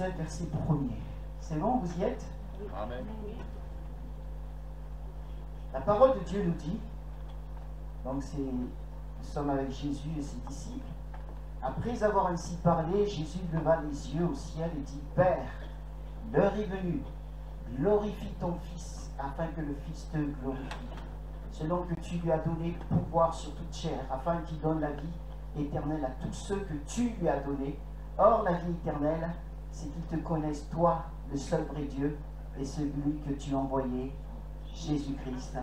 17, verset 1er. C'est bon, vous y êtes? Amen. La parole de Dieu nous dit, donc nous sommes avec Jésus et ses disciples. Après avoir ainsi parlé, Jésus leva les yeux au ciel et dit, Père, l'heure est venue, glorifie ton Fils, afin que le Fils te glorifie, selon que tu lui as donné pouvoir sur toute chair, afin qu'il donne la vie éternelle à tous ceux que tu lui as donnés. Or, la vie éternelle, c'est qu'ils te connaissent, toi, le seul vrai Dieu, et celui que tu as envoyé, Jésus-Christ.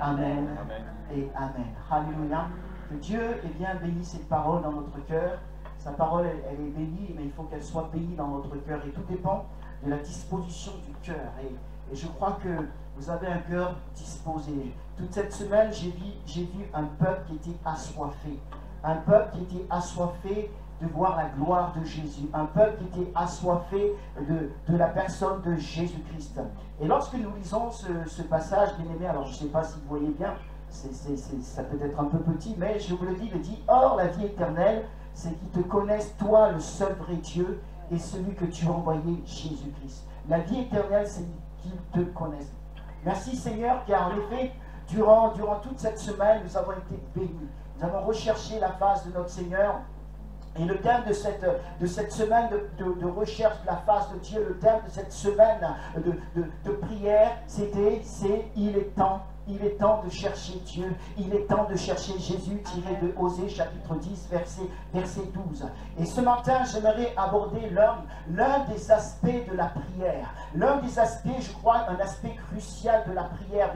Amen. Amen. Et Amen. Alléluia. Que Dieu ait bien béni cette parole dans notre cœur. Sa parole, elle est bénie, mais il faut qu'elle soit bénie dans notre cœur. Et tout dépend de la disposition du cœur. Et je crois que vous avez un cœur disposé. Toute cette semaine, j'ai vu un peuple qui était assoiffé. Un peuple qui était assoiffé de voir la gloire de Jésus. Un peuple qui était assoiffé de la personne de Jésus-Christ. Et lorsque nous lisons ce passage, bien aimé, alors je ne sais pas si vous voyez bien, ça peut être un peu petit, mais je vous le dis, il dit, or la vie éternelle, c'est qu'ils te connaissent, toi, le seul vrai Dieu, et celui que tu as envoyé, Jésus-Christ. La vie éternelle, c'est qu'ils te connaissent. Merci Seigneur, car en effet, durant toute cette semaine, nous avons été bénis. Nous avons recherché la face de notre Seigneur. Et le thème de cette semaine de recherche de la face de Dieu, le thème de cette semaine de prière, c'est il est temps de chercher Dieu, il est temps de chercher Jésus, tiré de Osée chapitre 10, verset 12. Et ce matin, j'aimerais aborder l'un des aspects de la prière. L'un des aspects, je crois, un aspect crucial de la prière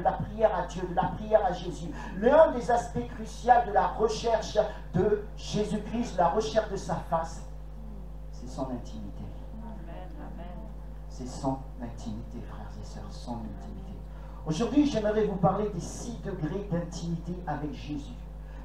à Dieu, de la prière à Jésus. L'un des aspects cruciaux de la recherche de Jésus-Christ, la recherche de sa face, c'est son intimité. C'est son intimité, frères et sœurs, son intimité. Aujourd'hui, j'aimerais vous parler des 6 degrés d'intimité avec Jésus.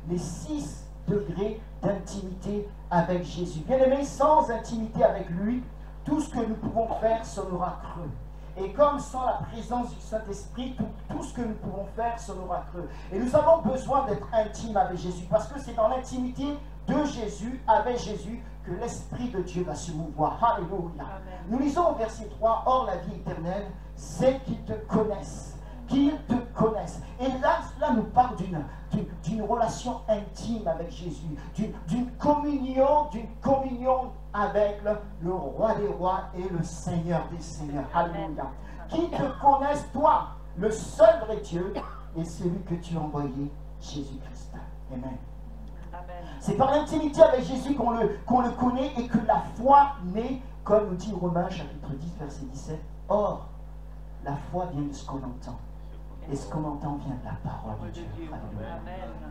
Les 6 degrés d'intimité avec Jésus. Bien aimé, sans intimité avec lui, tout ce que nous pouvons faire sonnera creux. Et comme sans la présence du Saint-Esprit, tout ce que nous pouvons faire sonnera creux. Et nous avons besoin d'être intimes avec Jésus, parce que c'est dans l'intimité de Jésus, avec Jésus, que l'Esprit de Dieu va se mouvoir. Alléluia. Nous lisons au verset 3, or la vie éternelle, c'est qu'ils te connaissent. Qu'ils te connaissent. Et là nous parle d'une relation intime avec Jésus, d'une communion avec le roi des rois et le Seigneur des seigneurs. Alléluia. Qui te connaissent, toi, le seul vrai Dieu, et celui que tu as envoyé, Jésus-Christ. Amen. C'est par l'intimité avec Jésus qu'on le connaît et que la foi naît, comme nous dit Romains chapitre 10, verset 17. Or, la foi vient de ce qu'on entend. Et ce qu'on entend vient de la parole de Dieu.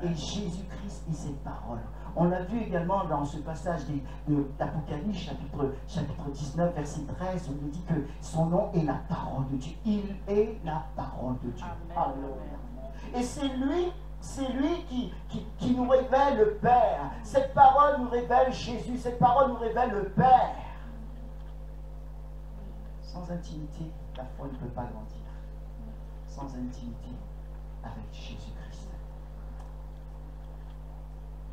Et Jésus-Christ est cette parole. On l'a vu également dans ce passage d'Apocalypse, chapitre 19, verset 13, où il dit que son nom est la parole de Dieu. Il est la parole de Dieu. Alléluia. Et c'est lui qui nous révèle le Père. Cette parole nous révèle Jésus. Cette parole nous révèle le Père. Sans intimité, la foi ne peut pas grandir. Sans intimité avec Jésus-Christ.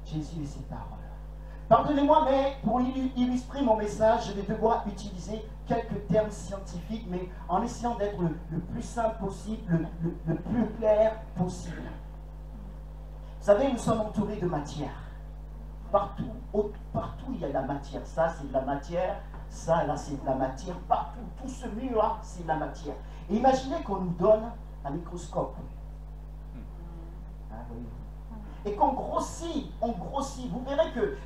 Jésus et ses paroles. Pardonnez-moi, mais pour illustrer mon message, je vais devoir utiliser quelques termes scientifiques, mais en essayant d'être le plus simple possible, le plus clair possible. Vous savez, nous sommes entourés de matière. Partout il y a de la matière. Ça, c'est de la matière. Ça, là, c'est de la matière. Partout, tout ce mur-là, c'est de la matière. Et imaginez qu'on nous donne un microscope. Et qu'on grossit, Vous verrez que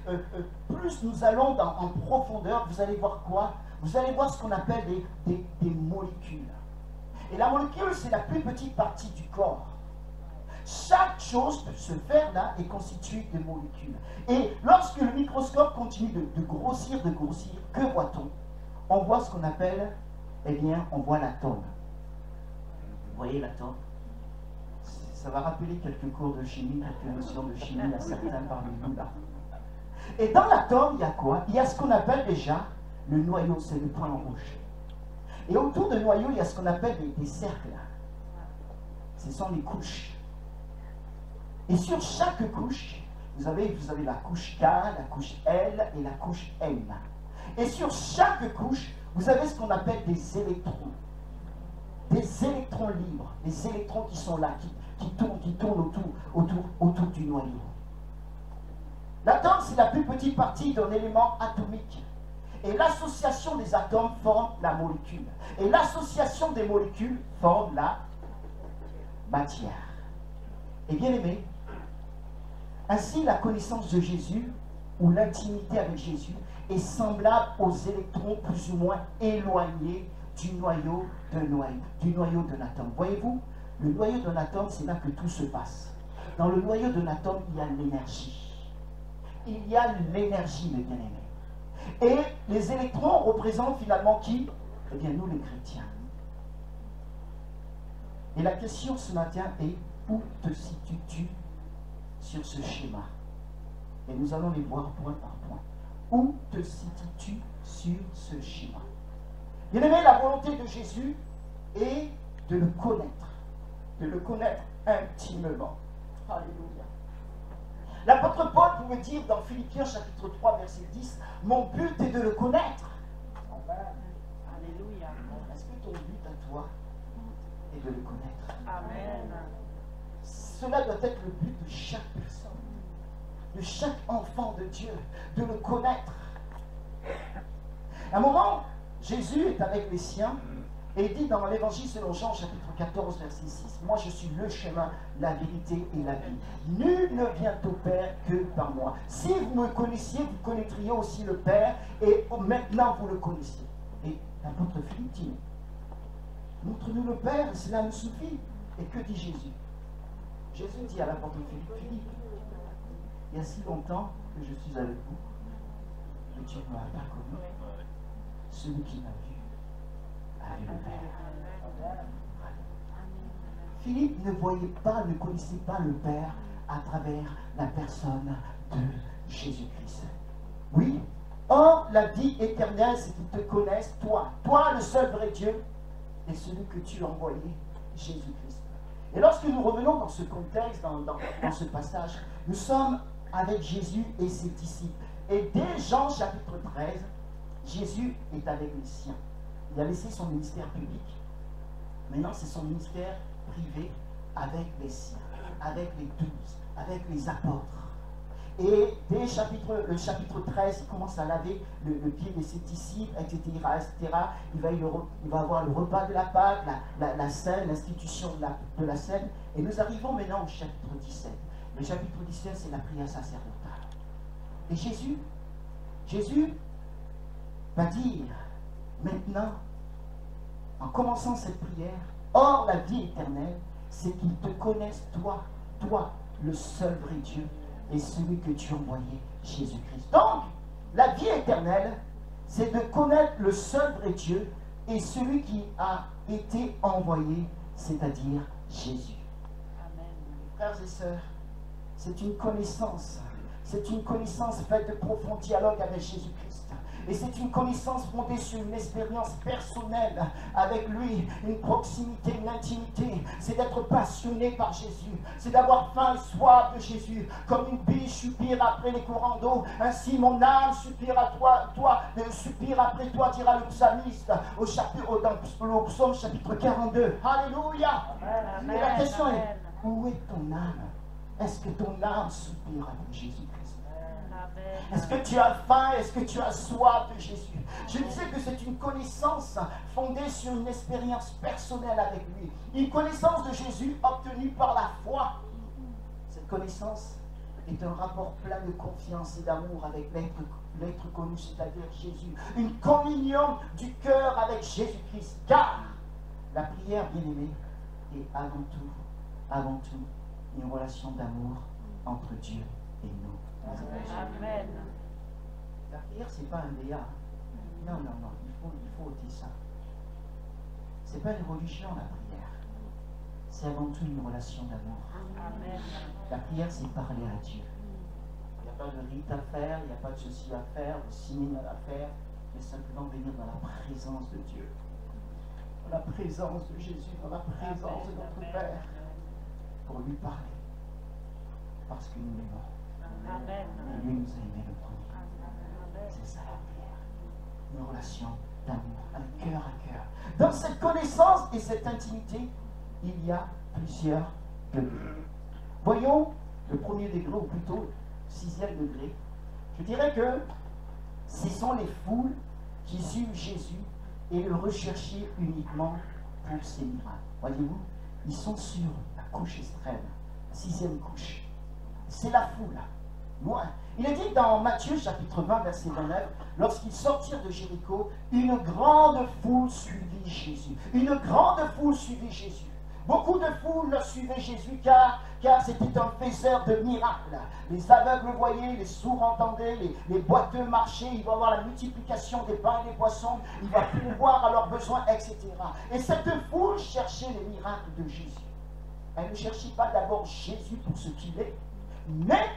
plus nous allons en profondeur, vous allez voir quoi? Vous allez voir ce qu'on appelle des molécules. Et la molécule, c'est la plus petite partie du corps. Chaque chose, ce verre-là, est constitué de molécules. Et lorsque le microscope continue de grossir, que voit-on? On voit ce qu'on appelle, on voit l'atome. Vous voyez l'atome? Ça va rappeler quelques cours de chimie, quelques notions de chimie à certains parmi nous là. Et dans l'atome, il y a quoi? Il y a ce qu'on appelle déjà le noyau, c'est le point rouge. Et autour du noyau, il y a ce qu'on appelle des cercles. Ce sont les couches. Et sur chaque couche, vous avez la couche K, la couche L et la couche M. Et sur chaque couche, Vous avez ce qu'on appelle des électrons. Des électrons libres, des électrons qui sont là, qui tournent autour du noyau. L'atome, c'est la plus petite partie d'un élément atomique. Et l'association des atomes forme la molécule. Et l'association des molécules forme la matière. Et bien aimé, ainsi la connaissance de Jésus, ou l'intimité avec Jésus, est semblable aux électrons plus ou moins éloignés du noyau d'un atome. Voyez-vous, le noyau d'un atome, c'est là que tout se passe. Dans le noyau d'un atome, il y a l'énergie. Il y a l'énergie, mes bien-aimés. Et les électrons représentent finalement qui? Eh bien, nous les chrétiens. Et la question ce matin est, où te situes-tu sur ce schéma? Et nous allons les voir point par point. Où te situes-tu sur ce schéma? Bien aimé, la volonté de Jésus est de le connaître intimement. Alléluia. L'apôtre Paul pouvait dire dans Philippiens chapitre 3 verset 10, mon but est de le connaître. Amen. Alléluia. Est-ce que ton but à toi est de le connaître? Amen. Cela doit être le but de chaque personne, de chaque enfant de Dieu, de le connaître. À un moment, Jésus est avec les siens et il dit dans l'évangile selon Jean chapitre 14 verset 6, moi je suis le chemin, la vérité et la vie. Nul ne vient au Père que par moi. Si vous me connaissiez, vous connaîtriez aussi le Père et maintenant vous le connaissez. Et l'apôtre Philippe dit, montre-nous le Père et cela nous suffit. Et que dit Jésus? Jésus dit à l'apôtre Philippe, Philippe, il y a si longtemps que je suis avec vous, mais tu ne m'as pas connu. Celui qui m'a vu a vu le Père. Philippe ne voyait pas, ne connaissait pas le Père à travers la personne de Jésus-Christ. Oui. Or, la vie éternelle, c'est qu'ils te connaissent, toi le seul vrai Dieu, et celui que tu as envoyé, Jésus-Christ. Et lorsque nous revenons dans ce contexte, dans ce passage, nous sommes avec Jésus et ses disciples. Et dès Jean chapitre 13, Jésus est avec les siens. Il a laissé son ministère public. Maintenant, c'est son ministère privé avec les siens, avec les 12, avec les apôtres. Et dès le chapitre 13, il commence à laver le pied de ses disciples, etc. Il va avoir le repas de la Pâque, la scène, l'institution de la scène. Et nous arrivons maintenant au chapitre 17. Le chapitre 17, c'est la prière sacerdotale. Et Jésus va dire maintenant, en commençant cette prière, or la vie éternelle, c'est qu'ils te connaissent toi, le seul vrai Dieu, et celui que tu as envoyé, Jésus-Christ. Donc, la vie éternelle, c'est de connaître le seul vrai Dieu et celui qui a été envoyé, c'est-à-dire Jésus. Amen. Frères et sœurs, c'est une connaissance faite de profond dialogue avec Jésus-Christ. Et c'est une connaissance fondée sur une expérience personnelle avec lui, une proximité, une intimité. C'est d'être passionné par Jésus. C'est d'avoir faim et soif de Jésus. Comme une biche soupire après les courants d'eau, ainsi mon âme soupire à soupire après toi, dira le psalmiste dans le psaume chapitre 42. Alléluia. Amen. Et la question est, où est ton âme? Est-ce que ton âme soupire après Jésus-Christ? Est-ce que tu as faim? Est-ce que tu as soif de Jésus? Je disais que c'est une connaissance fondée sur une expérience personnelle avec lui. Une connaissance de Jésus obtenue par la foi. Cette connaissance est un rapport plein de confiance et d'amour avec l'être connu, c'est-à-dire Jésus. Une communion du cœur avec Jésus-Christ. Car la prière, bien-aimée, est avant tout, une relation d'amour entre Dieu et nous. Amen. La prière, ce n'est pas un DA. Non, il faut ôter ça. Ce n'est pas une religion, la prière. C'est avant tout une relation d'amour. Amen. La prière, c'est parler à Dieu. Il n'y a pas de rite à faire, il n'y a pas de ceci à faire, de cinéma à faire, mais simplement venir dans la présence de Dieu. Dans la présence de Jésus, dans la présence de notre Père, pour lui parler. Parce que nous l'aimons. Et lui nous a aimés le premier. C'est ça la prière. Une relation d'amour, un cœur à cœur. Dans cette connaissance et cette intimité, il y a plusieurs degrés. Voyons le premier degré, ou plutôt 6e degré. Je dirais que ce sont les foules qui suivent Jésus et le recherchaient uniquement pour ses miracles. Voyez-vous, ils sont sur la couche extrême, la 6e couche. C'est la foule. Loin. Il est dit dans Matthieu chapitre 20, verset 29, lorsqu'ils sortirent de Jéricho, une grande foule suivit Jésus. Une grande foule suivit Jésus. Beaucoup de foules suivaient Jésus car c'était un faiseur de miracles. Les aveugles voyaient, les sourds entendaient, les boiteux marchaient, il va y avoir la multiplication des pains et des poissons, il va pourvoir à leurs besoins, etc. Et cette foule cherchait les miracles de Jésus. Elle ne cherchait pas d'abord Jésus pour ce qu'il est, mais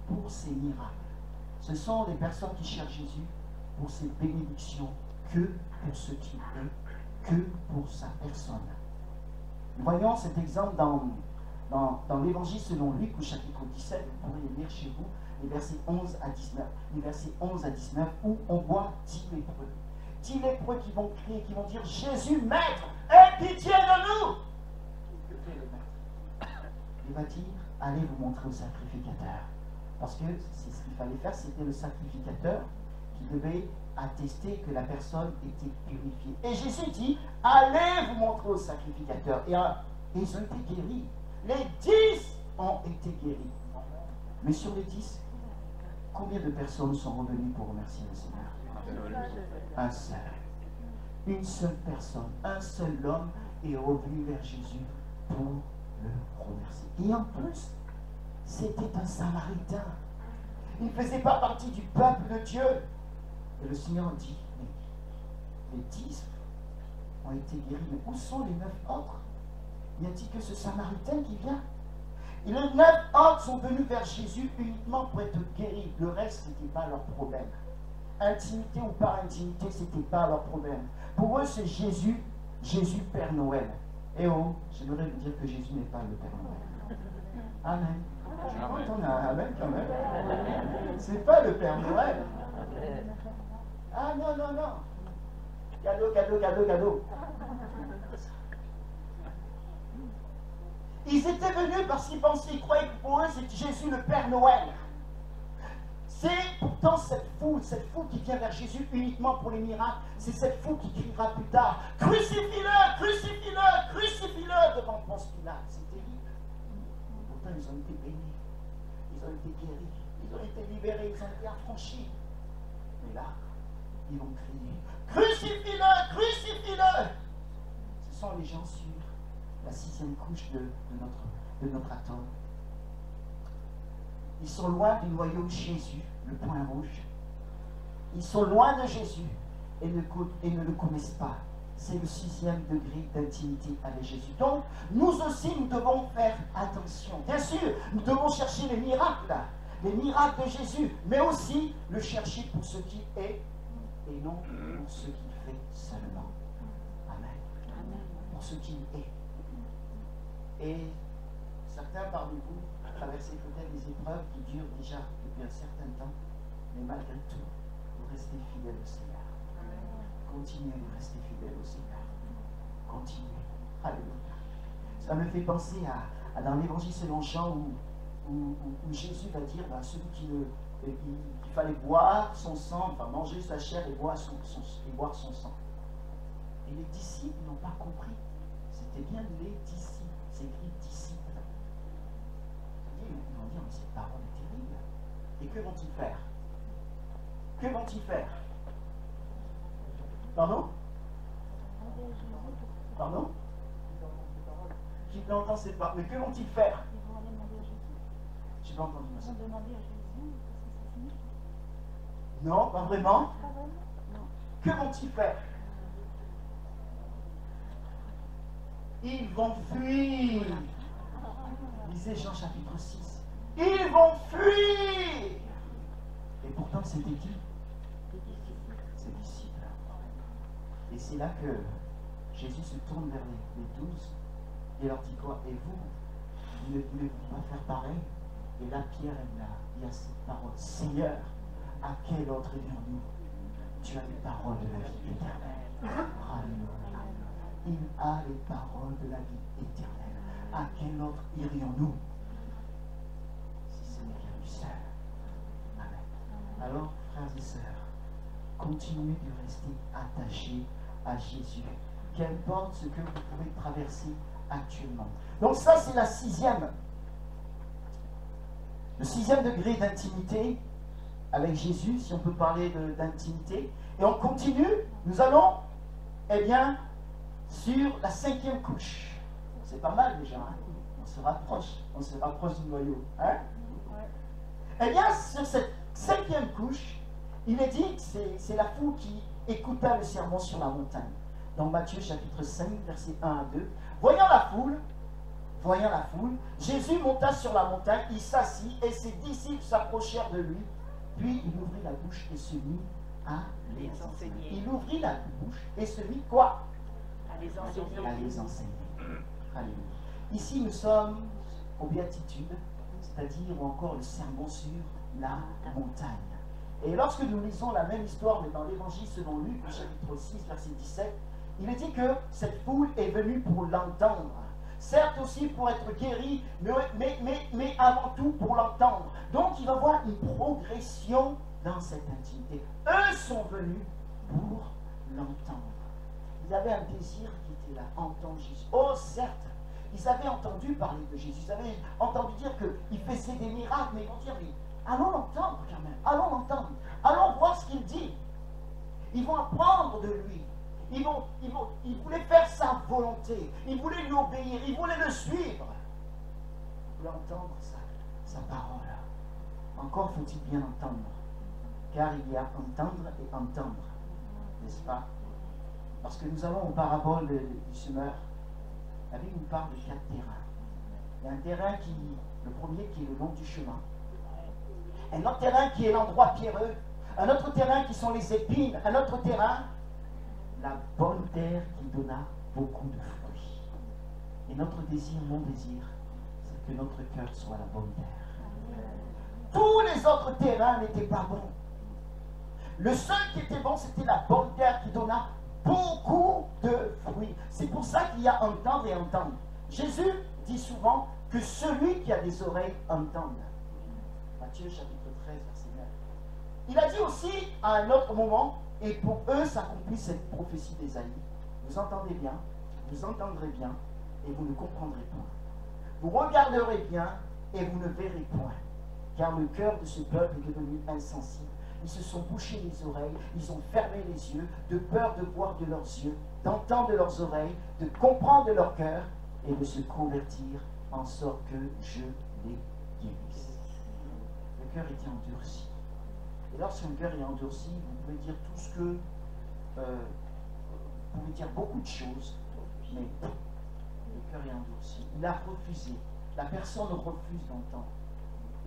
pour ses miracles. Ce sont les personnes qui cherchent Jésus pour ses bénédictions, que pour ce qu'il est, que pour sa personne. Nous voyons cet exemple dans l'Évangile selon Luc au chapitre 17, vous pourrez les lire chez vous, les versets 11 à 19, les versets 11 à 19, où on voit 10 lépreux. 10 lépreux qui vont crier, qui vont dire « Jésus, Maître, aie pitié de nous !» Que fait le Maître? Il va dire « Allez vous montrer au sacrificateur. » Parce que c'est ce qu'il fallait faire, c'était le sacrificateur qui devait attester que la personne était purifiée. Et Jésus dit, allez vous montrer au sacrificateur. Et ils ont été guéris. Les 10 ont été guéris. Mais sur les 10, combien de personnes sont revenues pour remercier le Seigneur? Un seul. Une seule personne, un seul homme est revenu vers Jésus pour le remercier. Et en plus, c'était un Samaritain. Il ne faisait pas partie du peuple de Dieu. Et le Seigneur dit, mais les 10 ont été guéris, mais où sont les 9 autres? N'y a-t-il que ce Samaritain qui vient? Et les 9 autres sont venus vers Jésus uniquement pour être guéris. Le reste, ce n'était pas leur problème. Intimité ou pas intimité, ce n'était pas leur problème. Pour eux, c'est Jésus, Jésus Père Noël. Et oh, j'aimerais vous dire que Jésus n'est pas le Père Noël. Amen. On a un amen quand même. C'est pas le Père Noël. Ah non, non, non. Cadeau, cadeau, cadeau, cadeau. Ils étaient venus parce qu'ils pensaient, ils croyaient que pour eux, c'est Jésus le Père Noël. C'est pourtant cette foule qui vient vers Jésus uniquement pour les miracles, c'est cette foule qui criera plus tard, crucifie-le, crucifie-le, crucifie-le devant Ponce Pilate. C'est terrible. Pourtant, ils ont été bénis, ils ont été guéris, ils ont été libérés, ils ont été affranchis. Mais là, ils vont crier, crucifie-le, crucifie-le. Ce sont les gens sur la 6e couche de notre atome. Ils sont loin du noyau de Jésus, le point rouge. Ils sont loin de Jésus et ne le connaissent pas. C'est le 6e degré d'intimité avec Jésus. Donc, nous aussi, nous devons faire attention. Bien sûr, nous devons chercher les miracles de Jésus, mais aussi le chercher pour ce qui est et non pour ce qu'il fait seulement. Amen. Pour ce qu'il est. Et certains parmi vous traversez peut-être des épreuves qui durent déjà depuis un certain temps, mais malgré tout, vous restez fidèles au Seigneur. Continuez de rester fidèles au Seigneur. Continuez. Alléluia. Ça me fait penser à dans l'évangile selon Jean où Jésus va dire à celui qu'il fallait boire son sang, enfin manger sa chair et boire son sang. Et les disciples n'ont pas compris. C'était bien les disciples. C'est écrit disciples. Ils vont dire, mais cette parole est terrible. Et que vont-ils faire? Que vont-ils faire? Pardon? Pardon? Qui peut entendre cette parole? Mais que vont-ils faire? Je n'ai pas entendu ça. Non, pas vraiment. Que vont-ils faire? Ils vont fuir. Lisez Jean chapitre 6. Ils vont fuir. Et pourtant, c'était qui? Ses disciples. Et c'est là que Jésus se tourne vers les 12 et leur dit quoi? Et vous ne voulez-vous pas faire pareil? Et là, Pierre, il y a cette parole. Seigneur, à quel autre vers nous? Tu as les paroles de la vie éternelle. Alléluia. Il a les paroles de la vie éternelle. À quel autre irions-nous si ce n'est qu'à lui seul? Amen. Alors, frères et sœurs, continuez de rester attachés à Jésus. Qu'importe ce que vous pouvez traverser actuellement. Donc ça, c'est le sixième degré d'intimité avec Jésus, si on peut parler d'intimité. Et on continue, nous allons, eh bien, sur la 5e couche. C'est pas mal déjà, hein? On se rapproche du noyau. Hein? Eh bien, sur cette 5e couche, il est dit que c'est la foule qui écouta le sermon sur la montagne. Dans Matthieu chapitre 5, versets 1 à 2. Voyant la foule, Jésus monta sur la montagne, il s'assit et ses disciples s'approchèrent de lui. Puis il ouvrit la bouche et se mit à les enseigner. Il ouvrit la bouche et se mit quoi? À les enseigner. Alléluia. Ici nous sommes aux béatitudes, c'est-à-dire ou encore le sermon sur la montagne. Et lorsque nous lisons la même histoire, mais dans l'évangile selon Luc, chapitre 6, verset 17, il est dit que cette foule est venue pour l'entendre. Certes aussi pour être guéri, mais avant tout pour l'entendre. Donc il va y avoir une progression dans cette intimité. Eux sont venus pour l'entendre. Ils avaient un désir qui était là, entendre Jésus. Oh certes, ils avaient entendu parler de Jésus, ils avaient entendu dire qu'il faisait des miracles, mais ils vont dire, mais allons l'entendre quand même, allons l'entendre, allons voir ce qu'il dit. Ils vont apprendre de lui. Ils voulaient faire sa volonté. Ils voulaient lui obéir. Ils voulaient le suivre. Ils voulaient entendre sa parole. Encore faut-il bien entendre. Car il y a entendre et entendre. N'est-ce pas? Parce que nous allons aux paraboles du semeur. La Bible nous parle de 4 terrains. Il y a un terrain le premier qui est le long du chemin. Un autre terrain qui est l'endroit pierreux. Un autre terrain qui sont les épines. Un autre terrain, la bonne terre qui donna beaucoup de fruits. Et notre désir, mon désir, c'est que notre cœur soit la bonne terre. Tous les autres terrains n'étaient pas bons. Le seul qui était bon, c'était la bonne terre qui donna beaucoup de fruits. C'est pour ça qu'il y a entendre et entendre. Jésus dit souvent que celui qui a des oreilles entende. Matthieu chapitre 13, verset 9. Il a dit aussi à un autre moment, et pour eux s'accomplit cette prophétie d'Ésaïe. Vous entendez bien, vous entendrez bien, et vous ne comprendrez point. Vous regarderez bien, et vous ne verrez point. Car le cœur de ce peuple est devenu insensible. Ils se sont bouchés les oreilles, ils ont fermé les yeux, de peur de voir de leurs yeux, d'entendre de leurs oreilles, de comprendre de leur cœur, et de se convertir, en sorte que je les guérisse. Le cœur était endurci. Et lorsqu'un cœur est endurci, vous pouvez dire tout ce que... vous pouvez dire beaucoup de choses, mais le cœur est endurci. Il a refusé. La personne refuse d'entendre.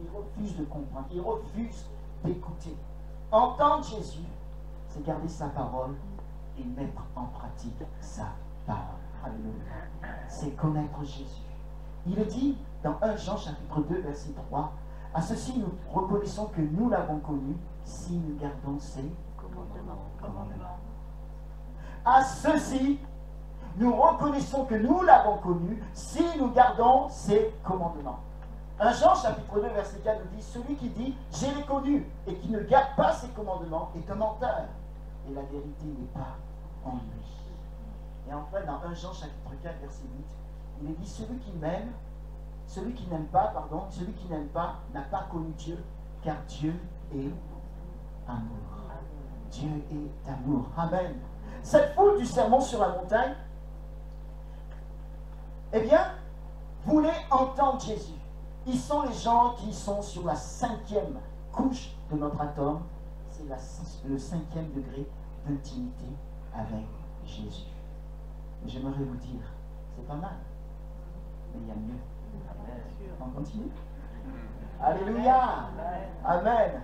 Il refuse de comprendre. Il refuse d'écouter. Entendre Jésus, c'est garder sa parole et mettre en pratique sa parole. Alléluia. C'est connaître Jésus. Il est dit dans 1 Jean chapitre 2, verset 3, « À ceci nous reconnaissons que nous l'avons connu si nous gardons ses commandements. » À ceci, nous reconnaissons que nous l'avons connu si nous gardons ses commandements. 1 Jean chapitre 2, verset 4 nous dit, « Celui qui dit « Je l'ai connu » et qui ne garde pas ses commandements est un menteur, et la vérité n'est pas en lui. » Et enfin, dans 1 Jean chapitre 4, verset 8, il est dit, celui qui n'aime pas n'a pas connu Dieu, car Dieu est amour. Dieu est amour. Amen. Cette foule du sermon sur la montagne, eh bien, voulait entendre Jésus. Ils sont les gens qui sont sur la 5e couche de notre atome. C'est le 5e degré d'intimité avec Jésus. J'aimerais vous dire, c'est pas mal, mais il y a mieux. On continue. Alléluia. Amen.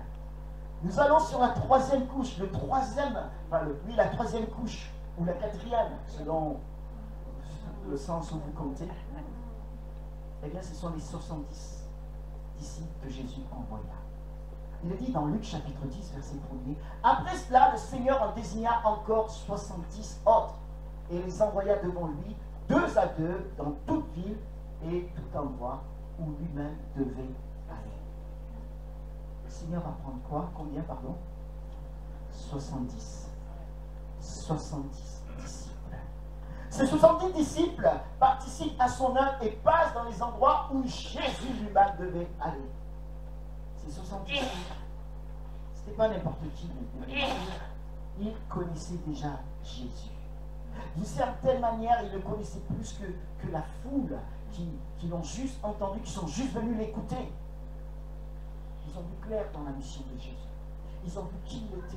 Nous allons sur la 3e couche, la 3e couche, ou la 4e, selon le sens où vous comptez. Eh bien, ce sont les 70 disciples que Jésus envoya. Il est dit dans Luc chapitre 10, verset 1er. Après cela, le Seigneur en désigna encore 70 autres et les envoya devant lui, 2 à 2, dans toute ville et tout endroit où lui-même devait aller. Le Seigneur va prendre quoi? Combien, pardon? 70. 70 disciples. Ces 70 disciples participent à son œuvre et passent dans les endroits où Jésus lui-même devait aller. Ces 70, ce n'était pas n'importe qui. Ils connaissaient déjà Jésus. D'une certaine manière, ils le connaissaient plus que la foule qui l'ont juste entendu, qui sont juste venus l'écouter. Ils ont vu clair dans la mission de Jésus. Ils ont vu qui il était.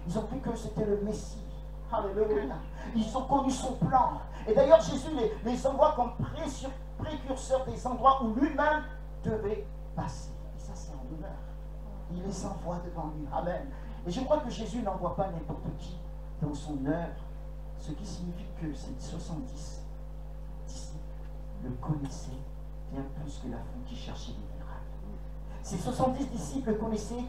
Ils ont vu que c'était le Messie. Alléluia. Ils ont connu son plan. Et d'ailleurs, Jésus les envoie comme précurseurs des endroits où lui-même devait passer. Et ça, c'est en honneur. Il les envoie devant lui. Amen. Et je crois que Jésus n'envoie pas n'importe qui dans son œuvre. Ce qui signifie que ces 70 disciples le connaissaient bien plus que la foule qui cherchait des miracles. Ces 70 disciples le connaissaient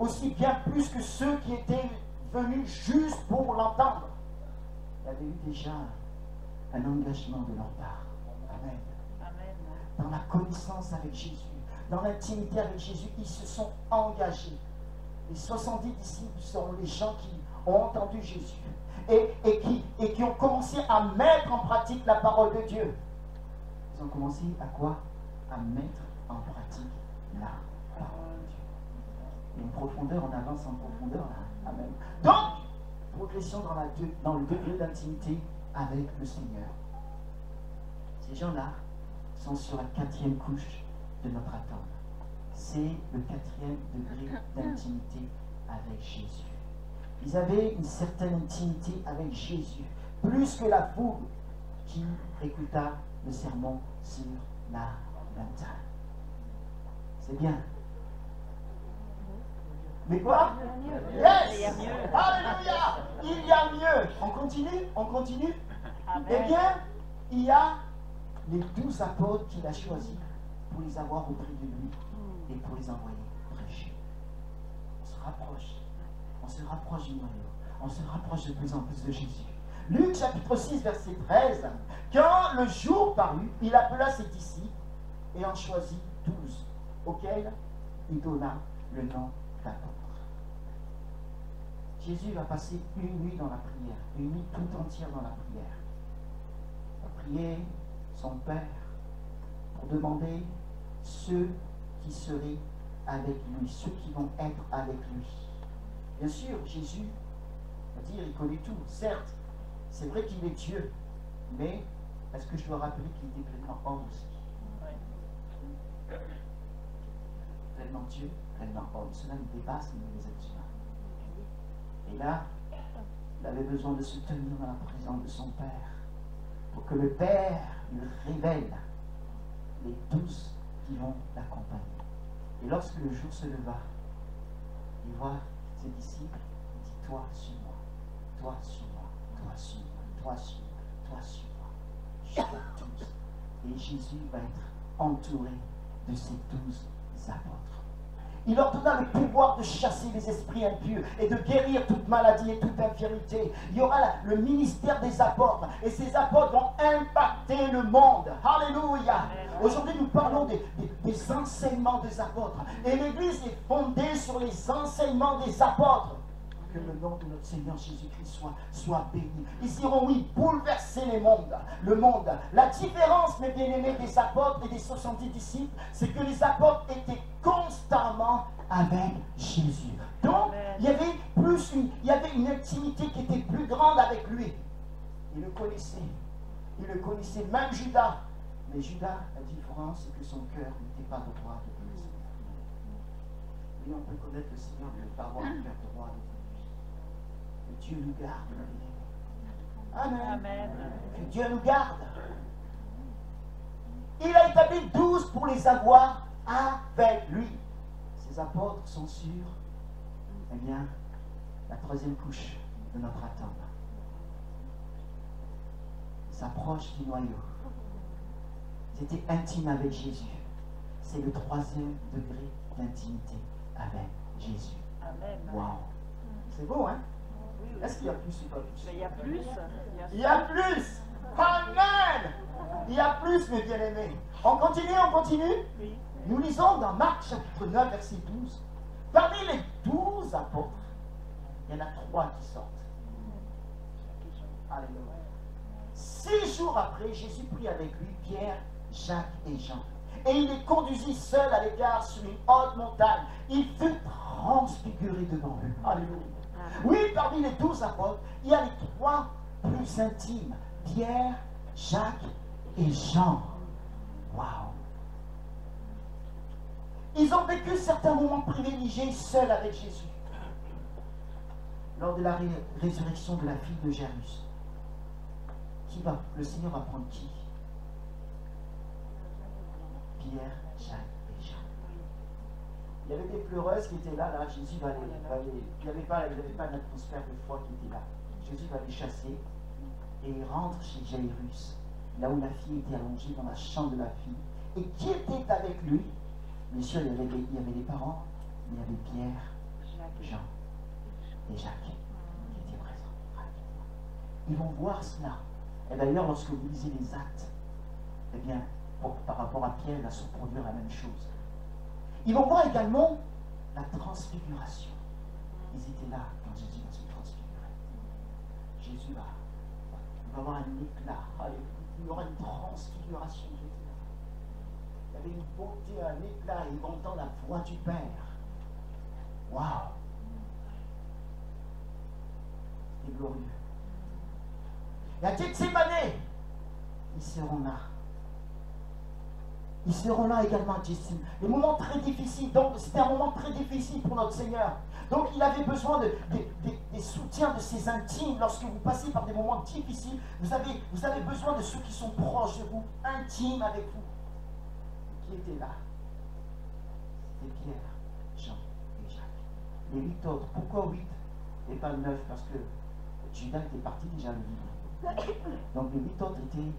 aussi bien plus que ceux qui étaient venus juste pour l'entendre. Il y avait eu déjà un engagement de leur part. Amen. Amen. Dans la connaissance avec Jésus, dans l'intimité avec Jésus, ils se sont engagés. Les 70 disciples sont les gens qui ont entendu Jésus et qui ont commencé à mettre en pratique la parole de Dieu. Ils ont commencé à quoi? À mettre en pratique la parole de Dieu. Et en profondeur, on avance en profondeur. Là. Amen. Donc, progression dans le degré d'intimité avec le Seigneur. Ces gens-là sont sur la 4e couche de notre attente. C'est le 4e degré d'intimité avec Jésus. Ils avaient une certaine intimité avec Jésus, plus que la foule qui écouta le sermon sur la montagne. C'est bien. Mais quoi? Yes! Alléluia! Il y a mieux. On continue? On continue? Amen. Eh bien, il y a les 12 apôtres qu'il a choisis pour les avoir auprès de lui et pour les envoyer prêcher. On se rapproche. On se rapproche du noyau. On se rapproche de plus en plus de Jésus. Luc chapitre 6, verset 13. Quand le jour parut, il appela ses disciples et en choisit 12, auxquels il donna le nom d'apôtres. Jésus va passer une nuit dans la prière, une nuit tout entière dans la prière. Il va prier son Père pour demander ceux qui seraient avec lui, ceux qui vont être avec lui. Bien sûr, Jésus va dire, il connaît tout. Certes, c'est vrai qu'il est Dieu, mais est-ce que je dois rappeler qu'il était pleinement homme aussi? Pleinement Dieu, pleinement homme. Cela nous dépasse, nous les êtres humains. Et là, il avait besoin de se tenir dans la présence de son Père, pour que le Père lui révèle les 12 qui vont l'accompagner. Et lorsque le jour se leva, il voit ses disciples, il dit, toi, suis-moi, toi, suis-moi, toi, suis-moi, toi, suis-moi, toi, suis-moi. Jusqu'à 12. Et Jésus va être entouré de ces 12 apôtres. Il leur donna le pouvoir de chasser les esprits impurs et de guérir toute maladie et toute infirmité. Il y aura le ministère des apôtres. Et ces apôtres vont impacter le monde. Alléluia. Aujourd'hui, nous parlons des enseignements des apôtres. Et l'Église est fondée sur les enseignements des apôtres. Que le nom de notre Seigneur Jésus-Christ soit béni. Ils iront, oui, bouleverser le monde. La différence, mes bien-aimés, des apôtres et des 70 disciples, c'est que les apôtres étaient constamment avec Jésus. Donc, il y avait une intimité qui était plus grande avec lui. Il le connaissait. Il le connaissait, même Judas. Mais Judas, la différence, c'est que son cœur n'était pas droit de Dieu. Oui, on peut connaître le Seigneur, mais ne pas avoir le cœur droit de Dieu. Que Dieu nous garde. Amen. Amen. Que Dieu nous garde. Il a établi 12 pour les avoir avec lui. Ces apôtres sont sur, eh bien, la 3e couche de notre attente. Ils s'approchent du noyau. Ils étaient intimes avec Jésus. C'est le 3e degré d'intimité avec Jésus. Amen. Wow. C'est beau, hein? Est-ce qu'il y a plus ou pas plus? Mais il y a plus. Il y a plus. Amen. Il y a plus, mes bien-aimés. On continue, on continue. Oui. Nous lisons dans Marc chapitre 9, verset 12. Parmi les 12 apôtres, il y en a 3 qui sortent. Alléluia. 6 jours après, Jésus prit avec lui Pierre, Jacques et Jean. Et il les conduisit seuls à l'écart sur une haute montagne. Il fut transfiguré devant eux. Alléluia. Oui, parmi les 12 apôtres, il y a les 3 plus intimes. Pierre, Jacques et Jean. Waouh. Ils ont vécu certains moments privilégiés seuls avec Jésus. Lors de la résurrection de la fille de Jairus. Le Seigneur va prendre qui? Pierre, Jacques et Jean. Il y avait des pleureuses qui étaient là, Jésus va les... Il n'y avait pas une atmosphère de foi qui était là. Jésus va les chasser et il rentre chez Jairus, là où la fille était allongée dans la chambre de la fille. Et qui était avec lui? Bien sûr, il y avait les parents, mais il y avait Pierre, Jean et Jacques qui étaient présents. Ils vont voir cela. Et d'ailleurs, lorsque vous lisez les actes, eh bien, par rapport à Pierre, il va se produire la même chose. Ils vont voir également la transfiguration. Ils étaient là quand Jésus va se transfigurer. Jésus va avoir un éclat. Il y aura une transfiguration. Il y avait une beauté, un éclat, et ils vont entendre la voix du Père. Waouh! C'est glorieux. Et à Gethsémané, ils seront là. Ils seront là également à Gethsémané. Des moments très difficiles. Donc, c'était un moment très difficile pour notre Seigneur. Donc, il avait besoin des soutiens de ses intimes. Lorsque vous passez par des moments difficiles, vous avez besoin de ceux qui sont proches de vous, intimes avec vous. Qui étaient là? C'était Pierre, Jean et Jacques. Les 8 autres. Pourquoi 8 et pas 9? Parce que Judas était parti déjà le livre. Donc les 8 autres étaient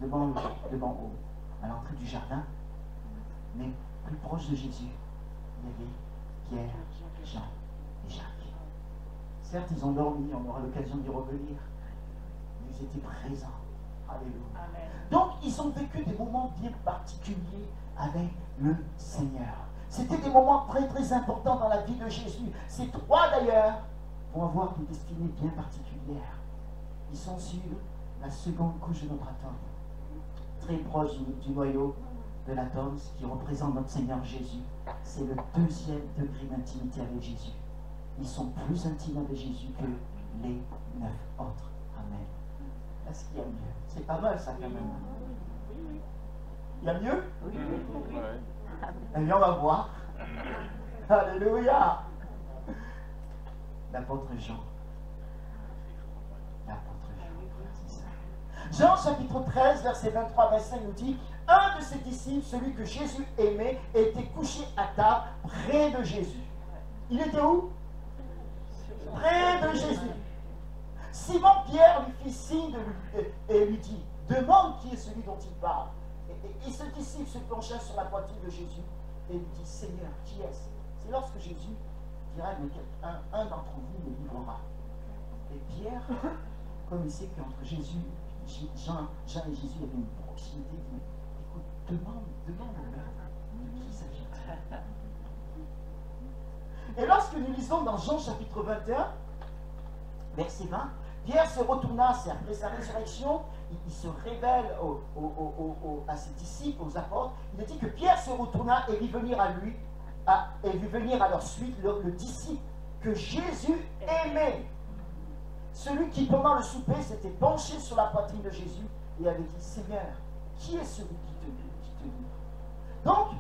devant eux, à l'entrée du jardin, mais plus proche de Jésus, il y avait Pierre, Jean et Jacques. Certes, ils ont dormi, on aura l'occasion d'y revenir, mais ils étaient présents. Alléluia. Amen. Donc, ils ont vécu des moments bien particuliers avec le Seigneur. C'était des moments très très importants dans la vie de Jésus. Ces 3 d'ailleurs vont avoir des destinées bien particulières. Ils sont sur la seconde couche de notre atome, très proche du noyau de l'atome, ce qui représente notre Seigneur Jésus. C'est le 2e degré d'intimité avec Jésus. Ils sont plus intimes avec Jésus que les 9 autres. Amen. Est-ce qu'il y a mieux? C'est pas mal ça quand même. Il y a mieux? Oui. Eh bien, on va voir. Alléluia. L'apôtre Jean. Jean chapitre 13, verset 23-25 nous dit: un de ses disciples, celui que Jésus aimait, était couché à table près de Jésus. Il était où? Près de Jésus. Simon-Pierre lui fit signe et lui dit: demande qui est celui dont il parle. Et ce disciple se pencha sur la poitrine de Jésus et lui dit: Seigneur, qui est-ce? C'est lorsque Jésus dira: mais un d'entre vous me livrera. Et Pierre, comme il sait qu'entre Jean et Jésus, il y avait une proximité, il dit: écoute, demande de qui s'agit-il? Et lorsque nous lisons dans Jean chapitre 21, verset 20, Pierre se retourna, c'est après sa résurrection, il se révèle à ses disciples, aux apôtres. Il dit que Pierre se retourna et vit venir à leur suite le disciple que Jésus aimait. Celui qui, pendant le souper, s'était penché sur la poitrine de Jésus et avait dit: Seigneur, qui est celui qui te livre? Donc,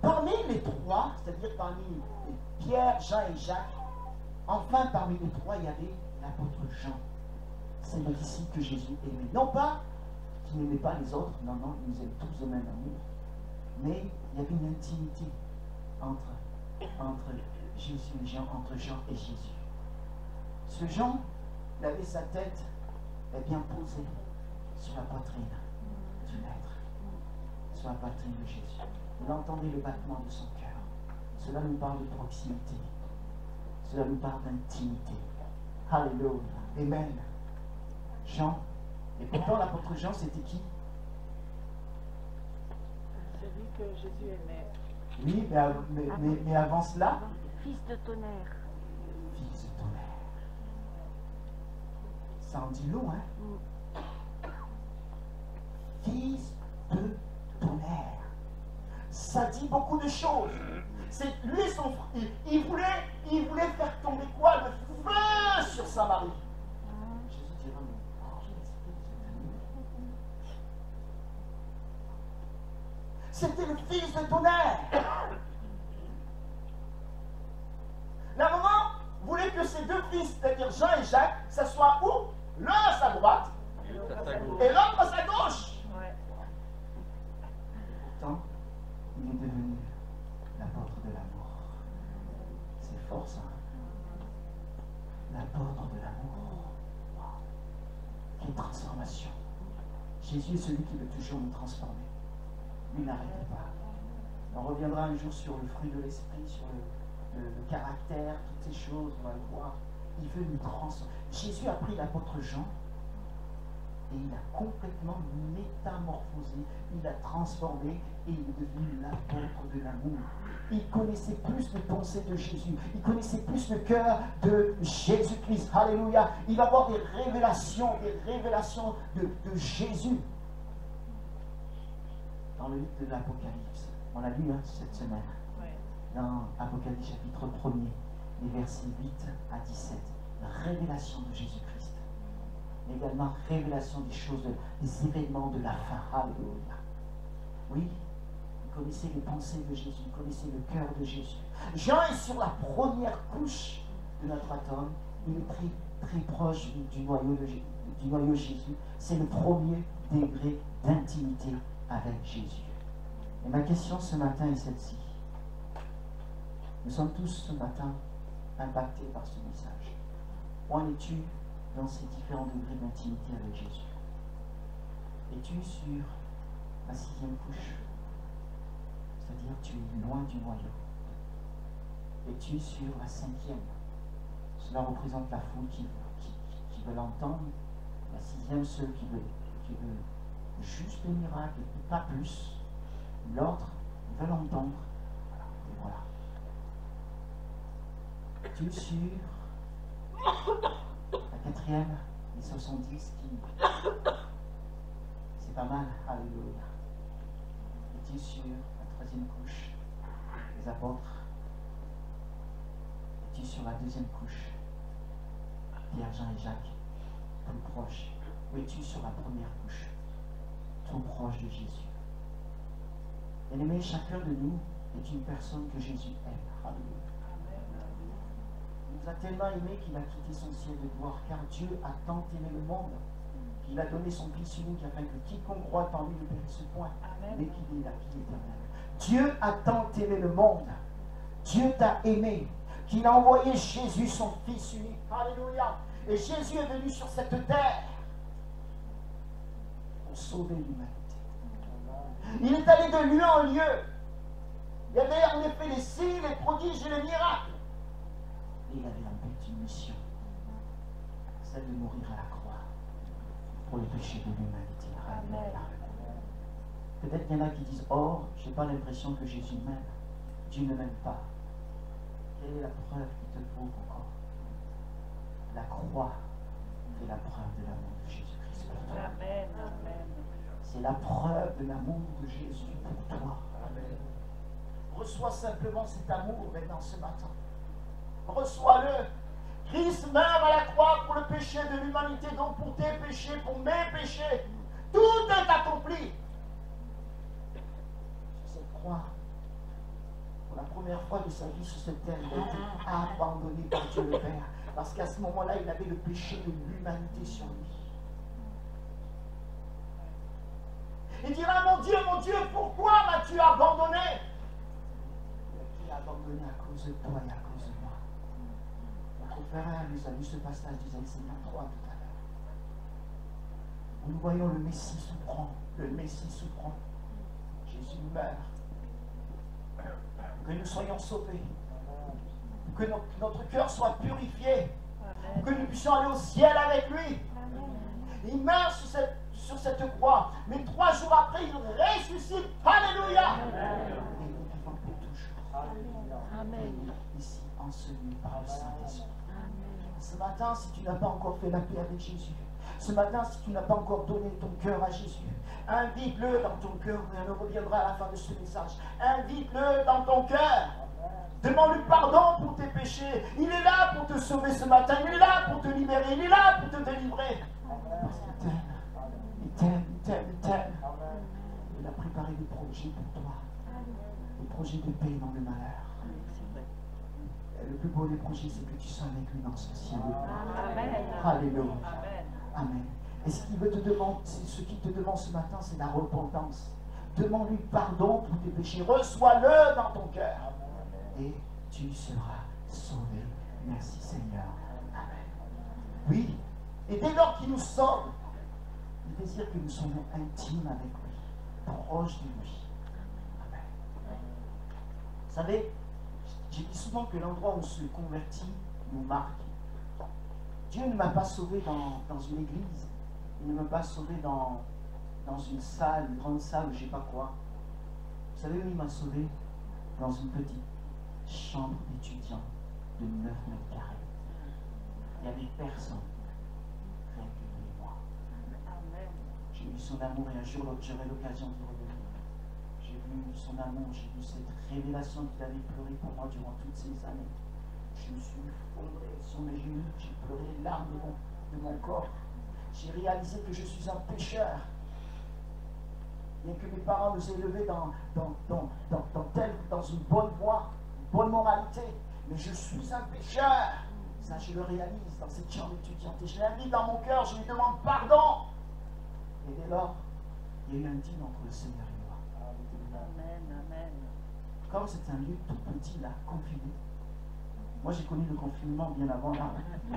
parmi les 3, c'est-à-dire parmi Pierre, Jean et Jacques, enfin parmi les 3, il y avait l'apôtre Jean. C'est le disciple que Jésus aimait. Non pas qu'il n'aimait pas les autres, non, il nous aime tous de même amour, mais il y avait une intimité entre Jésus et Jean, entre Jean et Jésus. Ce Jean, il avait sa tête bien posée sur la poitrine du Maître, sur la poitrine de Jésus. Il entendait le battement de son cœur. Cela nous parle de proximité. Cela nous parle d'intimité. Alléluia. Amen. Jean. Et pourtant, l'apôtre Jean, c'était qui? Celui que Jésus aimait. Oui, mais avant cela, Fils de tonnerre. fils de tonnerre. Ça en dit long, hein? Fils de tonnerre. Ça dit beaucoup de choses. C'est lui, son frère, il voulait faire tomber quoi? Le feu sur Samarie. Jésus dira, mais c'était le fils de tonnerre. La maman voulait que ses deux fils, c'est-à-dire Jean et Jacques, s'assoient où? L'un à sa droite et l'autre à sa gauche. Ouais. Pourtant, il est devenu l'apôtre de l'amour. C'est fort ça. L'apôtre de l'amour. Wow. Quelle transformation. Jésus est celui qui veut toujours nous transformer. Lui n'arrête pas. On reviendra un jour sur le fruit de l'esprit, sur le caractère, toutes ces choses, on va le voir. Il veut nous transformer. Jésus a pris l'apôtre Jean et il a complètement métamorphosé, il a transformé et il est devenu l'apôtre de l'amour. Il connaissait plus les pensées de Jésus, il connaissait plus le cœur de Jésus-Christ. Alléluia. Il va avoir des révélations de Jésus. Dans le livre de l'Apocalypse, on l'a lu cette semaine, dans Apocalypse chapitre 1er, les versets 8 à 17, la révélation de Jésus-Christ, mais également révélation des choses, des événements de la fin. Alléluia. Oui, il connaissait les pensées de Jésus, il connaissait le cœur de Jésus. Jean est sur la première couche de notre atome, il est très, très proche du noyau Jésus. C'est le premier degré d'intimité avec Jésus. Et ma question ce matin est celle-ci. Nous sommes tous ce matin impactés par ce message. Où en es-tu dans ces différents degrés d'intimité avec Jésus? Es-tu sur la 6e couche? C'est-à-dire tu es loin du noyau. Es-tu sur la 5e? Cela représente la foule qui veut l'entendre. La 6e, ceux qui veulent juste le miracle, pas plus. L'autre veut l'entendre. Et voilà. Tu es sur la 4e, les 70 qui. C'est pas mal, alléluia. Et tu es sur la 3e couche, les apôtres. Et tu es sur la 2e couche, Pierre, Jean et Jacques, plus proches. Ou es-tu sur la première couche, trop proche de Jésus? Bien-aimé, chacun de nous est une personne que Jésus aime. Alléluia. Il nous a tellement aimé qu'il a quitté son ciel de gloire, car Dieu a tant aimé le monde qu'il a donné son Fils unique afin que quiconque croit en lui ne périsse point, mais qu'il ait la vie éternelle. Dieu a tant aimé le monde. Dieu t'a aimé, qu'il a envoyé Jésus, son Fils unique. Alléluia. Et Jésus est venu sur cette terre pour sauver l'humanité. Il est allé de lieu en lieu. Il avait en effet les signes, les prodiges et les miracles. Et il avait en but une mission, celle de mourir à la croix pour les péchés de l'humanité. Peut-être qu'il y en a qui disent, oh, je n'ai pas l'impression que Jésus m'aime. Dieu ne m'aime pas. Quelle est la preuve qui te prouve encore? La croix est la preuve de l'amour de Jésus-Christ pour toi. Amen, amen. C'est la preuve de l'amour de Jésus pour toi. Amen. Reçois simplement cet amour maintenant ce matin. Reçois-le. Christ meurt à la croix pour le péché de l'humanité, donc pour tes péchés, pour mes péchés. Tout est accompli. Sur cette croix, pour la première fois de sa vie sur cette terre, il a été abandonné par Dieu le Père. Parce qu'à ce moment-là, il avait le péché de l'humanité sur lui. Il dira, mon Dieu, pourquoi m'as-tu abandonné? Il a été abandonné à cause de toi et à cause de moi. Notre frère nous a lu ce passage du Seigneur 3 tout à l'heure. Où nous voyons le Messie souffrant. Le Messie souffrant. Jésus meurt. Que nous soyons sauvés. Que notre cœur soit purifié. Que nous puissions aller au ciel avec lui. Il meurt sur cette croix. Mais 3 jours après, il ressuscite. Alléluia. Et nous vivons pour toujours. Amen. Ici, enseveli par le Saint-Esprit. Ce matin, si tu n'as pas encore fait la paix avec Jésus, ce matin, si tu n'as pas encore donné ton cœur à Jésus, invite-le dans ton cœur. On reviendra à la fin de ce message. Invite-le dans ton cœur. Demande-lui pardon pour tes péchés. Il est là pour te sauver ce matin. Il est là pour te libérer. Il est là pour te délivrer. Parce qu'il t'aime. Il t'aime, il t'aime, il t'aime. Il a préparé des projets pour toi. Des projets de paix dans le malheur. Et le plus beau des projets, c'est que tu sois avec lui dans ce ciel. Amen. Alléluia. Amen. Amen. Et ce qu'il te demande ce matin, c'est la repentance. Demande-lui pardon pour tes péchés. Reçois-le dans ton cœur. Et tu seras sauvé. Merci Seigneur. Amen. Oui. Et dès lors qu'il nous sauve, il désire que nous soyons intimes avec lui, proches de lui. Amen. Vous savez, j'ai dit souvent que l'endroit où on se convertit nous marque. Dieu ne m'a pas sauvé dans une église. Il ne m'a pas sauvé dans une salle, une grande salle ou je ne sais pas quoi. Vous savez où il m'a sauvé? Dans une petite chambre d'étudiant de 9 mètres carrés. Il n'y avait personne. Rien que lui et moi. J'ai vu son amour et un jour j'aurai l'occasion de revenir. J'ai vu son amour, j'ai vu cette révélation qu'il avait pleuré pour moi durant toutes ces années. Je me suis effondré sur mes genoux, j'ai pleuré les larmes de mon corps. J'ai réalisé que je suis un pécheur. Bien que mes parents nous aient élevés dans une bonne voie, une bonne moralité, mais je suis un pécheur. Ça, je le réalise dans cette chambre étudiante. Et je l'invite dans mon cœur, je lui demande pardon. Et dès lors, il y a eu un deal entre le Seigneur et moi. Amen. Amen. Comme c'est un lieu tout petit, là, confiné. Moi, j'ai connu le confinement bien avant là. Je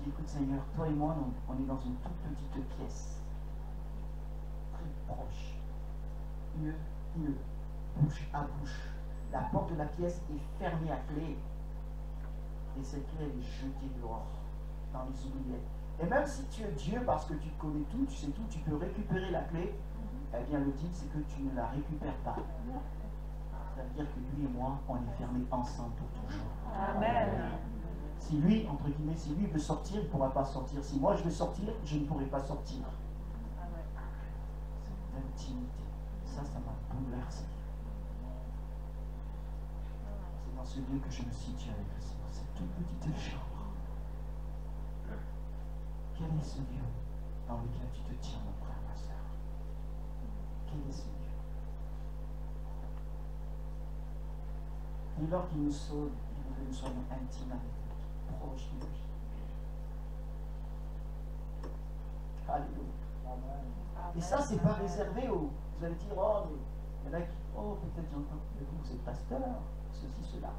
dis, écoute Seigneur, toi et moi, on est dans une toute petite pièce. Très proche. Yeux, bouche à bouche. La porte de la pièce est fermée à clé. Et cette clé, elle est jetée dehors, dans les oubliettes. Et même si tu es Dieu, parce que tu connais tout, tu sais tout, tu peux récupérer la clé, eh bien le deal, c'est que tu ne la récupères pas. Ça veut dire que lui et moi, on est fermés ensemble pour toujours. Amen. Si lui, entre guillemets, si lui veut sortir, il ne pourra pas sortir. Si moi je veux sortir, je ne pourrai pas sortir. Cette intimité, ça m'a bouleversé. C'est dans ce lieu que je me situe avec le Seigneur, cette toute petite chambre. Quel est ce lieu dans lequel tu te tiens, mon frère, ma soeur? Quel est ce lieu? Et lors qu'il nous sauve, il veut que nous soyons intimes avec lui, proches de lui. Alléluia. Et ça, c'est pas réservé aux. Vous allez dire, oh, mais il y en a qui. Oh, peut-être j'entends. Mais vous êtes pasteur, ceci, cela.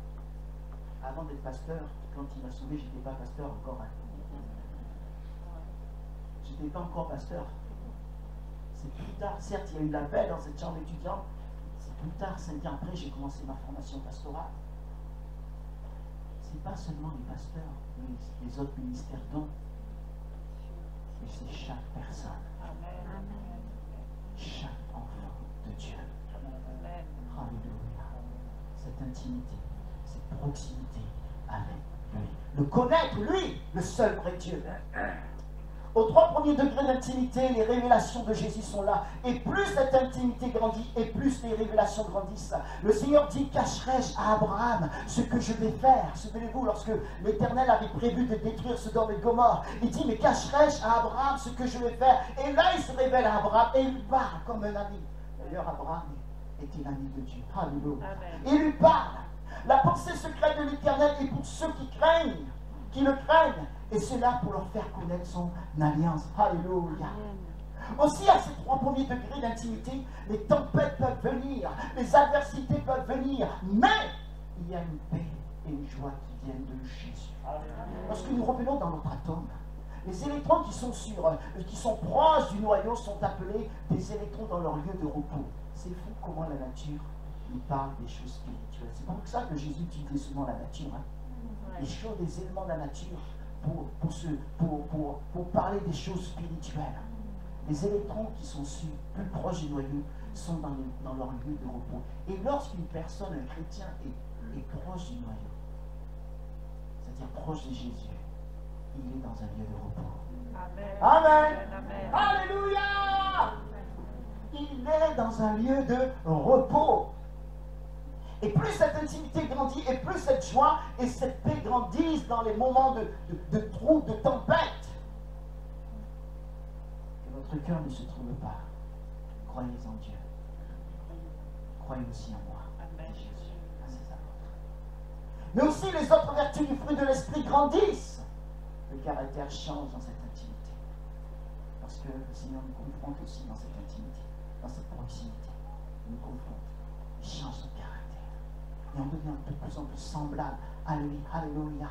Avant d'être pasteur, quand il m'a sauvé, je n'étais pas pasteur encore. Je n'étais pas encore pasteur. C'est plus tard, certes, il y a eu l'appel dans cette chambre étudiante. C'est plus tard, 5 ans après, j'ai commencé ma formation pastorale. C'est pas seulement les pasteurs, les autres ministères dont, mais c'est chaque personne. Chaque enfant de Dieu. Alléluia. Cette intimité, cette proximité avec lui. Le connaître, lui, le seul vrai Dieu. Aux 3 premiers degrés d'intimité, les révélations de Jésus sont là. Et plus cette intimité grandit, et plus les révélations grandissent. Le Seigneur dit, cacherai-je à Abraham ce que je vais faire? Souvenez-vous, lorsque l'Éternel avait prévu de détruire Sodome et Gomorrhe, il dit, mais cacherai-je à Abraham ce que je vais faire? Et là, il se révèle à Abraham, et il lui parle comme un ami. D'ailleurs, Abraham était l'ami de Dieu. Alléluia. Il lui parle. La pensée secrète de l'Éternel est pour ceux qui craignent, qui le craignent. Et cela pour leur faire connaître son alliance. Alléluia. Aussi, à ces 3 premiers degrés d'intimité, les tempêtes peuvent venir, les adversités peuvent venir, mais il y a une paix et une joie qui viennent de Jésus. Lorsque nous revenons dans notre atome, les électrons qui sont proches du noyau sont appelés des électrons dans leur lieu de repos. C'est fou comment la nature il parle des choses spirituelles. C'est pour ça que Jésus utilisait souvent la nature. Hein. Les choses, des éléments de la nature pour parler des choses spirituelles. Les électrons qui sont plus proches du noyau sont dans leur lieu de repos. Et lorsqu'une personne, un chrétien, est proche du noyau, c'est-à-dire proche de Jésus, il est dans un lieu de repos. Amen. Amen. Amen. Alléluia. Il est dans un lieu de repos. Et plus cette intimité grandit, et plus cette joie et cette paix grandissent dans les moments de trouble, de tempête. Que votre cœur ne se trouble pas. Croyez en Dieu. Croyez aussi en moi. Amen. Jésus, à ses apôtres. Mais aussi les autres vertus du fruit de l'esprit grandissent. Le caractère change dans cette intimité. Parce que le Seigneur nous confronte aussi dans cette intimité, dans cette proximité. Il nous confronte. Il change son caractère. Et on devient de plus en plus semblable à lui. Alléluia.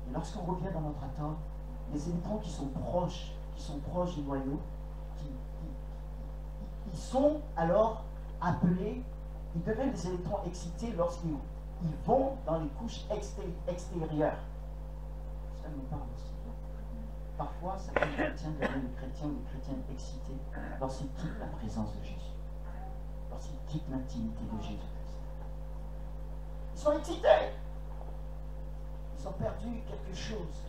Et lorsqu'on revient dans notre atome, les électrons qui sont proches du noyau, ils sont alors appelés, ils deviennent des électrons excités lorsqu'ils vont dans les couches extérieures. Ça nous parle aussi. Parfois, certains chrétiens deviennent des chrétiens ou des chrétiennes excités lorsqu'ils quittent la présence de Jésus. Lorsqu'ils quittent l'intimité de Jésus-Christ. Ils sont excités. Ils ont perdu quelque chose.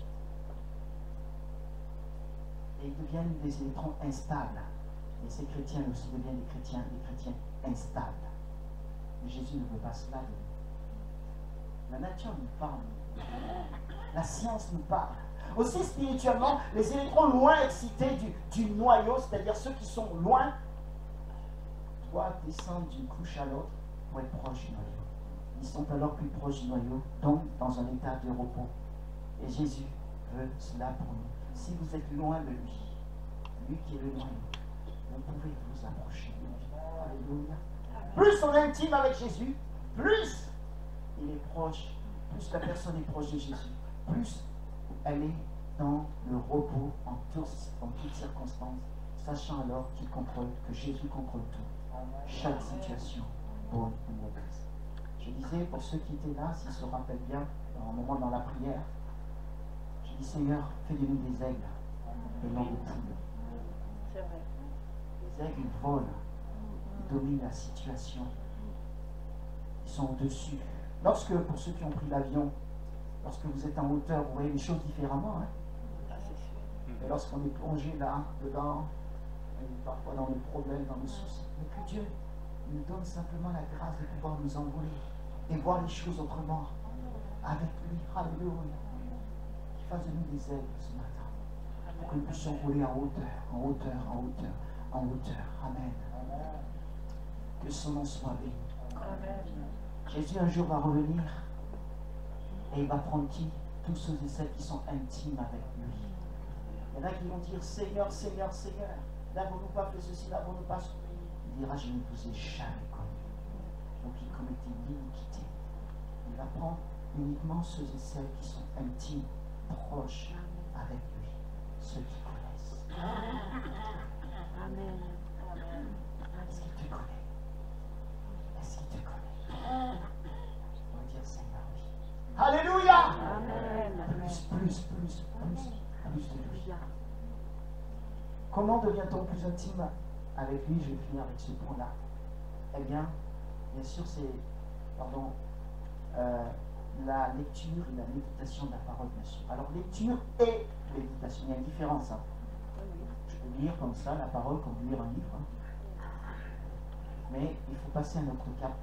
Et ils deviennent des électrons instables. Et ces chrétiens aussi deviennent des chrétiens instables. Mais Jésus ne veut pas cela de nous. La nature nous parle. La science nous parle. Aussi spirituellement, les électrons loin excités du noyau, c'est-à-dire ceux qui sont loin, doivent descendre d'une couche à l'autre pour être proches du noyau. Ils sont alors plus proches du noyau, donc dans un état de repos. Et Jésus veut cela pour nous. Si vous êtes loin de lui qui est le noyau, vous pouvez vous approcher de lui. Alléluia. Plus on est intime avec Jésus, plus il est proche, plus la personne est proche de Jésus, plus elle est dans le repos en toutes circonstances, sachant alors qu'il contrôle, que Jésus contrôle tout, chaque situation, bonne ou mauvaise. Je disais, pour ceux qui étaient là, s'ils se rappellent bien, dans un moment dans la prière, je dis, Seigneur, fais de nous des aigles et non des poules. C'est vrai. Les aigles, ils volent, ils dominent la situation, ils sont au-dessus. Lorsque, pour ceux qui ont pris l'avion, lorsque vous êtes en hauteur, vous voyez les choses différemment. Hein? Ah, c'est sûr. Et lorsqu'on est plongé là, dedans, et parfois dans les problèmes, dans les soucis, mais que Dieu nous donne simplement la grâce de pouvoir nous envoler et voir les choses autrement avec lui. Alléluia. Qu'il fasse de nous des aigles ce matin, pour que nous puissions voler en hauteur, en hauteur, en hauteur, en hauteur. Amen. Que son nom soit béni. Amen. Jésus un jour va revenir et il va prendre qui? Tous ceux et celles qui sont intimes avec lui. Il y en a qui vont dire, Seigneur, Seigneur, Seigneur, n'avons-nous pas fait ceci, n'avons-nous pas ceci? Il dira, je ne vous ai jamais connu. Donc il commettait l'iniquité. Il va prendre uniquement ceux et celles qui sont intimes, proches avec lui, ceux qui connaissent. Amen. Amen. Est-ce qu'il te connaît? Est-ce qu'il te connaît? On va dire, Seigneur, oui. Alléluia! Amen. Plus de lui. Comment devient-on plus intime avec lui? Je vais finir avec ce point-là. Eh bien sûr, c'est la lecture et la méditation de la parole, bien sûr. Alors, lecture et méditation, il y a une différence. Hein. Je peux lire comme ça la parole, comme lire un livre. Hein. Mais il faut passer à notre cap,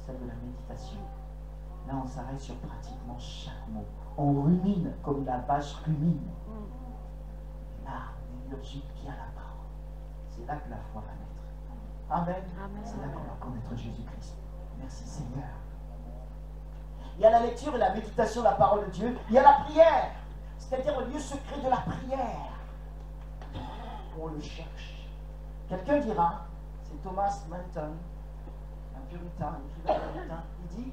celle de la méditation. Là, on s'arrête sur pratiquement chaque mot. On rumine comme la vache rumine. Là, on émergie bien la parole. C'est là que la foi va naître. Amen. Amen. C'est là qu'on va connaître Jésus-Christ. Merci Seigneur. Il y a la lecture et la méditation de la parole de Dieu. Il y a la prière, c'est-à-dire le lieu secret de la prière. On le cherche. Quelqu'un dira, c'est Thomas Manton, un puritain, un écrivain puritain, il dit,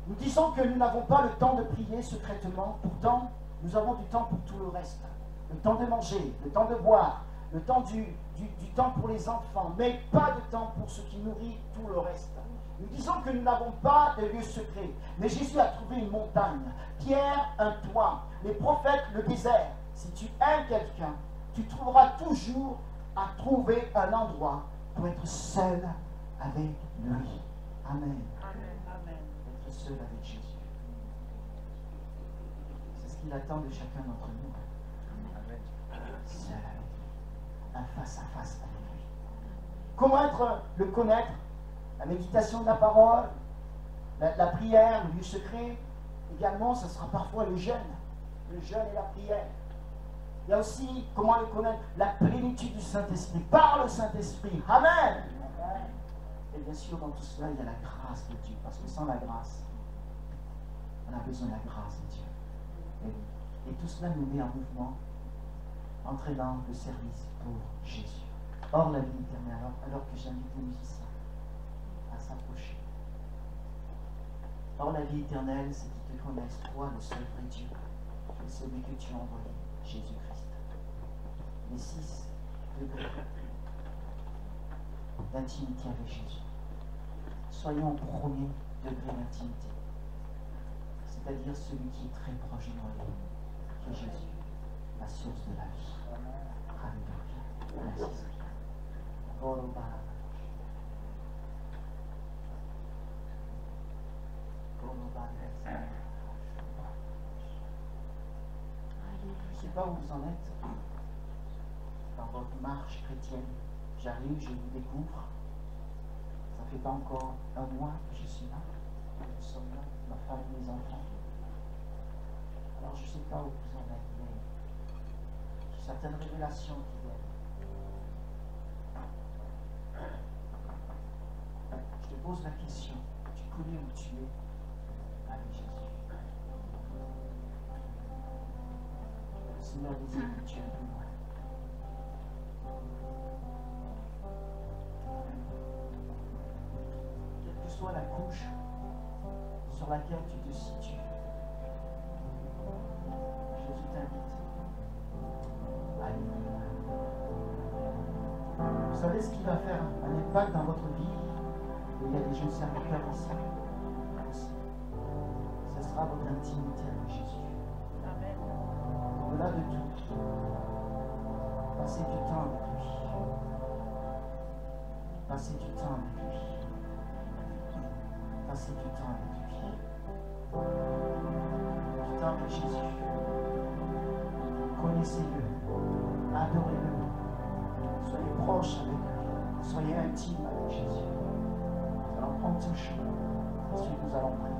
nous disons que nous n'avons pas le temps de prier secrètement, pourtant nous avons du temps pour tout le reste. Le temps de manger, le temps de boire, le temps du temps pour les enfants, mais pas de temps pour ce qui nourrit tout le reste. Nous disons que nous n'avons pas de lieu secret, mais Jésus a trouvé une montagne, Pierre un toit, les prophètes le désert. Si tu aimes quelqu'un, tu trouveras toujours à trouver un endroit pour être seul avec lui. Amen. Amen. Être seul avec Jésus. C'est ce qu'il attend de chacun d'entre nous. Seul avec lui. Un face à face avec lui. Comment le connaître? La méditation de la parole, la prière, le lieu secret. Également, ce sera parfois le jeûne et la prière. Il y a aussi, comment le connaître? La plénitude du Saint-Esprit, par le Saint-Esprit. Amen. Et bien sûr, dans tout cela, il y a la grâce de Dieu. Parce que sans la grâce, on a besoin de la grâce de Dieu. Et tout cela nous met en mouvement, entraînant le service pour Jésus. Or, la vie éternelle, alors que j'invite les musiciens à s'approcher. Or, la vie éternelle, c'est qu'ils te connaissent, toi, le seul vrai Dieu, et celui que tu as envoyé, Jésus-Christ. Les 6 degrés d'intimité avec Jésus. Soyons au premier degré d'intimité, c'est-à-dire celui qui est très proche de nous, qui est Jésus, la source de la vie. Alléluia. Merci. Je ne sais pas où vous en êtes dans votre marche chrétienne. J'arrive, je vous découvre. Ça ne fait pas encore un mois que je suis là. Nous sommes là, ma femme et mes enfants. Alors je ne sais pas où vous en êtes, mais j'ai certaines révélations qui viennent. Je te pose la question, tu connais où tu es avec Jésus? Le Seigneur disait que tu es un peu loin. Quelle que soit la couche sur laquelle tu te situes, Jésus t'invite à aller plus loin. Vous savez ce qui va faire un impact dans votre vie? Il y a des jeunes serviteurs ici aussi. Ce sera votre intimité avec Jésus. Amen. Au-delà de tout, passez du temps avec lui. Passez du temps avec lui. Passez du temps avec lui. Du temps avec Jésus. Connaissez-le. Adorez-le. Soyez proches avec lui. Soyez intimes avec Jésus. Nous allons prendre ce chemin. Ensuite, nous allons prier.